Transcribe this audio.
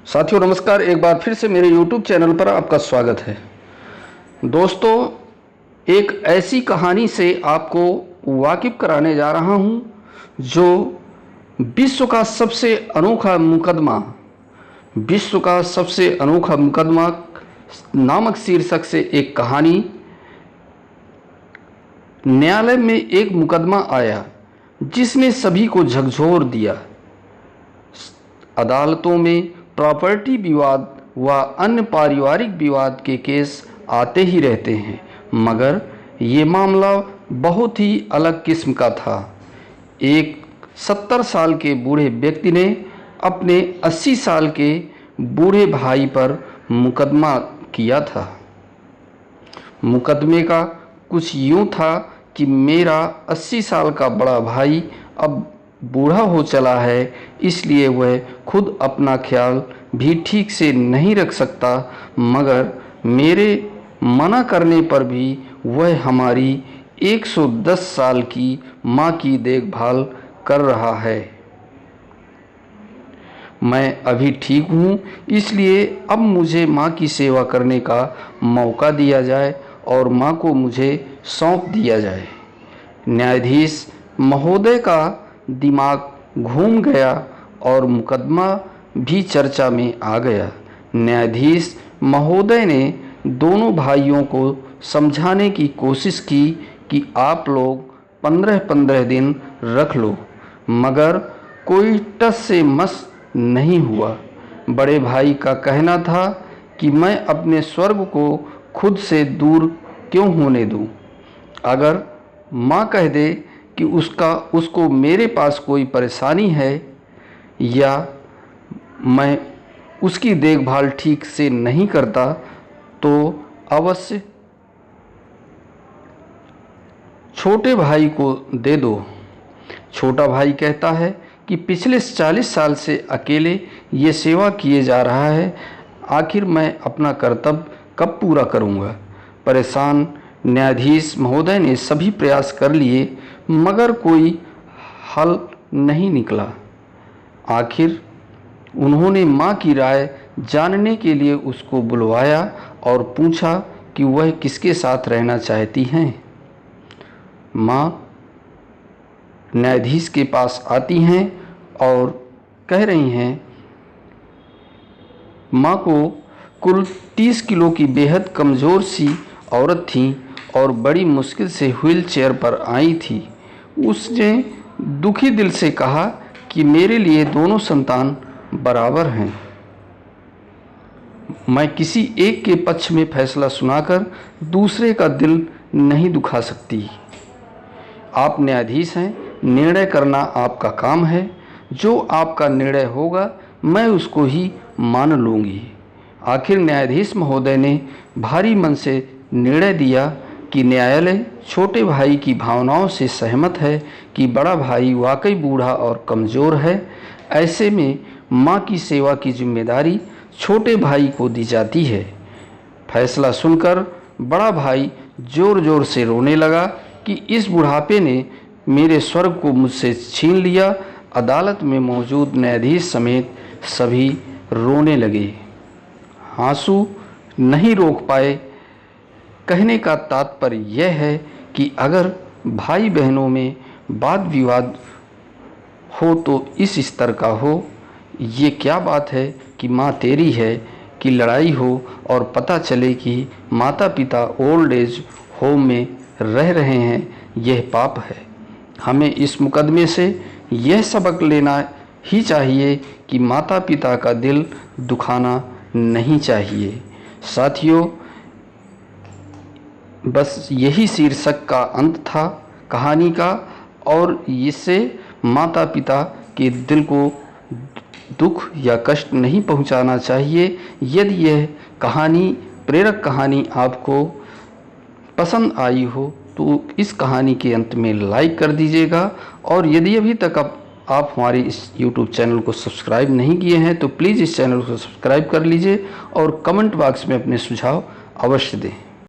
साथियों नमस्कार, एक बार फिर से मेरे YouTube चैनल पर आपका स्वागत है। दोस्तों, एक ऐसी कहानी से आपको वाकिफ कराने जा रहा हूं जो विश्व का सबसे अनोखा मुकदमा नामक शीर्षक से एक कहानी। न्यायालय में एक मुकदमा आया जिसने सभी को झकझोर दिया। अदालतों में प्रॉपर्टी विवाद व अन्य पारिवारिक विवाद के केस आते ही रहते हैं, मगर ये मामला बहुत ही अलग किस्म का था। एक 70 साल के बूढ़े व्यक्ति ने अपने 80 साल के बूढ़े भाई पर मुकदमा किया था। मुकदमे का कुछ यूँ था कि मेरा 80 साल का बड़ा भाई अब बूढ़ा हो चला है, इसलिए वह खुद अपना ख्याल भी ठीक से नहीं रख सकता, मगर मेरे मना करने पर भी वह हमारी 110 साल की माँ की देखभाल कर रहा है। मैं अभी ठीक हूँ, इसलिए अब मुझे माँ की सेवा करने का मौका दिया जाए और माँ को मुझे सौंप दिया जाए। न्यायाधीश महोदय का दिमाग घूम गया और मुकदमा भी चर्चा में आ गया। न्यायाधीश महोदय ने दोनों भाइयों को समझाने की कोशिश की कि आप लोग 15-15 दिन रख लो, मगर कोई टस से मस नहीं हुआ। बड़े भाई का कहना था कि मैं अपने स्वर्ग को खुद से दूर क्यों होने दूं? अगर माँ कह दे कि उसको मेरे पास कोई परेशानी है या मैं उसकी देखभाल ठीक से नहीं करता तो अवश्य छोटे भाई को दे दो। छोटा भाई कहता है कि पिछले 40 साल से अकेले ये सेवा किए जा रहा है, आखिर मैं अपना कर्तव्य कब पूरा करूँगा? परेशान न्यायाधीश महोदय ने सभी प्रयास कर लिए, मगर कोई हल नहीं निकला। आखिर उन्होंने माँ की राय जानने के लिए उसको बुलवाया और पूछा कि वह किसके साथ रहना चाहती हैं। माँ न्यायाधीश के पास आती हैं और कह रही हैं, माँ को कुल 30 किलो की बेहद कमज़ोर सी औरत थी और बड़ी मुश्किल से व्हील चेयर पर आई थी। उसने दुखी दिल से कहा कि मेरे लिए दोनों संतान बराबर हैं। मैं किसी एक के पक्ष में फैसला सुनाकर दूसरे का दिल नहीं दुखा सकती। आप न्यायाधीश हैं, निर्णय करना आपका काम है। जो आपका निर्णय होगा मैं उसको ही मान लूँगी। आखिर न्यायाधीश महोदय ने भारी मन से निर्णय दिया कि न्यायालय छोटे भाई की भावनाओं से सहमत है कि बड़ा भाई वाकई बूढ़ा और कमज़ोर है। ऐसे में माँ की सेवा की जिम्मेदारी छोटे भाई को दी जाती है। फैसला सुनकर बड़ा भाई ज़ोर ज़ोर से रोने लगा कि इस बुढ़ापे ने मेरे स्वर्ग को मुझसे छीन लिया। अदालत में मौजूद न्यायाधीश समेत सभी रोने लगे, आंसू नहीं रोक पाए। कहने का तात्पर्य यह है कि अगर भाई बहनों में वाद विवाद हो तो इस स्तर का हो। ये क्या बात है कि माँ तेरी है कि लड़ाई हो और पता चले कि माता पिता ओल्ड एज होम में रह रहे हैं, यह पाप है। हमें इस मुकदमे से यह सबक लेना ही चाहिए कि माता पिता का दिल दुखाना नहीं चाहिए। साथियों, बस यही शीर्षक का अंत था कहानी का, और इससे माता पिता के दिल को दुख या कष्ट नहीं पहुंचाना चाहिए। यदि यह कहानी, प्रेरक कहानी आपको पसंद आई हो तो इस कहानी के अंत में लाइक कर दीजिएगा, और यदि अभी तक आप हमारे इस YouTube चैनल को सब्सक्राइब नहीं किए हैं तो प्लीज़ इस चैनल को सब्सक्राइब कर लीजिए और कमेंट बॉक्स में अपने सुझाव अवश्य दें।